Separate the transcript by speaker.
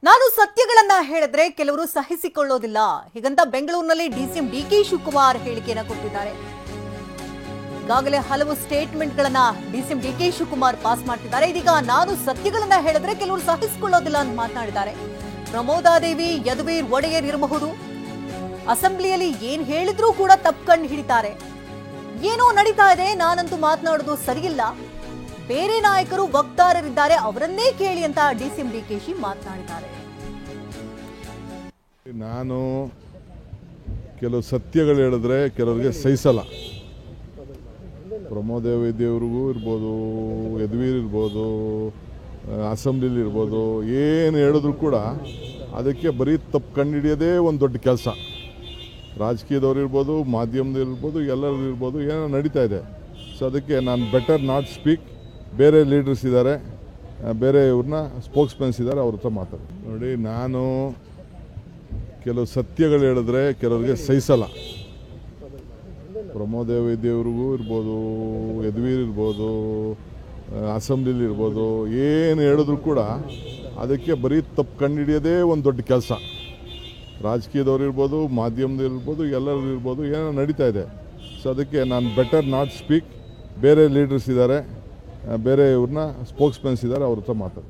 Speaker 1: ನಾನು ಸತ್ಯಗಳನ್ನ ಹೇಳಿದ್ರೆ ಕೆಲವರು ಸಹಿಸಿಕೊಳ್ಳೋದಿಲ್ಲ ಹೀಗಂತ ಬೆಂಗಳೂರಿನಲ್ಲಿ ಡಿಸಿಎಂ ಡಿಕೆ ಶಿವಕುಮಾರ್ ಹೇಳಿಕೆಯನ್ನು ಕೊಟ್ಟಿದ್ದಾರೆ. ಈಗಾಗಲೇ ಹಲವು ಸ್ಟೇಟ್ಮೆಂಟ್ಗಳನ್ನ ಡಿಸಿಎಂ ಡಿಕೆ ಶಿವಕುಮಾರ್ ಪಾಸ್ ಮಾಡ್ತಿದ್ದಾರೆ. ಇದೀಗ ನಾನು ಸತ್ಯಗಳನ್ನ ಹೇಳಿದ್ರೆ ಕೆಲವರು ಸಹಿಸಿಕೊಳ್ಳೋದಿಲ್ಲ ಅಂತ ಮಾತನಾಡಿದ್ದಾರೆ. ಪ್ರಮೋದಾದೇವಿ ಯದುವೀರ್ ಒಡೆಯರ್ ಇರಬಹುದು, ಅಸೆಂಬ್ಲಿಯಲ್ಲಿ ಏನ್ ಹೇಳಿದ್ರೂ ಕೂಡ ತಪ್ಪು ಹಿಡಿತಾರೆ. ಏನೋ ನಡೀತಾ ಇದೆ, ನಾನಂತೂ ಮಾತನಾಡೋದು ಸರಿಯಿಲ್ಲ, ಬೇರೆ ನಾಯಕರು ವಕ್ತಾರರಿದ್ದಾರೆ, ಅವರನ್ನೇ ಕೇಳಿ ಅಂತ ಡಿಸಿಎಂ ಡಿಕೆಶಿ ಮಾತನಾಡಿದ್ದಾರೆ.
Speaker 2: ನಾನು ಕೆಲವು ಸತ್ಯಗಳು ಹೇಳಿದ್ರೆ ಕೆಲವರಿಗೆ ಸಹಿಸಲ್ಲ. ಪ್ರಮೋದಾದೇವಿ ದೇವ್ರಿಗೂ ಇರ್ಬೋದು, ಯದುವೀರ್ ಇರ್ಬೋದು, ಅಸೆಂಬ್ಲಿಲಿ ಇರ್ಬೋದು, ಏನು ಹೇಳಿದ್ರು ಕೂಡ ಅದಕ್ಕೆ ಬರೀ ತಪ್ಪು ಕಂಡುಹಿಡಿಯೋದೇ ಒಂದು ದೊಡ್ಡ ಕೆಲಸ. ರಾಜಕೀಯದವ್ರು ಇರ್ಬೋದು, ಮಾಧ್ಯಮದಲ್ಲಿರ್ಬೋದು, ಎಲ್ಲರೂ ಇರ್ಬೋದು, ಏನೋ ನಡೀತಾ ಇದೆ. ಸೊ ಅದಕ್ಕೆ ನಾನು ಬೆಟರ್ ನಾಟ್ ಸ್ಪೀಕ್. ಬೇರೆ ಲೀಡರ್ಸ್ ಇದ್ದಾರೆ, ಬೇರೆ ಇವ್ರನ್ನ ಸ್ಪೋಕ್ಸ್ಮನ್ಸ್ ಇದ್ದಾರೆ, ಅವ್ರ ಹತ್ರ ಮಾತಾಡಿ. ನೋಡಿ, ನಾನು ಕೆಲವು ಸತ್ಯಗಳು ಹೇಳಿದ್ರೆ ಕೆಲವರಿಗೆ ಸಹಿಸಲ್ಲ. ಪ್ರಮೋದಾದೇವಿ ದೇವ್ರಿಗೂ ಇರ್ಬೋದು, ಯದುವೀರ್ ಇರ್ಬೋದು, ಅಸೆಂಬ್ಲಿಲಿ ಇರ್ಬೋದು, ಏನು ಹೇಳಿದ್ರು ಕೂಡ ಅದಕ್ಕೆ ಬರೀ ತಪ್ಪು ಕಂಡುಹಿಡಿಯೋದೇ ಒಂದು ದೊಡ್ಡ ಕೆಲಸ. ರಾಜಕೀಯದವ್ರು ಇರ್ಬೋದು, ಮಾಧ್ಯಮದಲ್ಲಿರ್ಬೋದು, ಎಲ್ಲರೂ ಇರ್ಬೋದು, ಏನೋ ನಡೀತಾ ಇದೆ. ಸೊ ಅದಕ್ಕೆ ನಾನು ಬೆಟರ್ ನಾಟ್ ಸ್ಪೀಕ್. ಬೇರೆ ಲೀಡರ್ಸ್ ಇದ್ದಾರೆ, ಬೇರೆ ಇವ್ರನ್ನ ಸ್ಪೋಕ್ಸ್ಮನ್ಸ್ ಇದ್ದಾರೆ, ಅವ್ರ ಹತ್ರ ಮಾತಾಡಿ.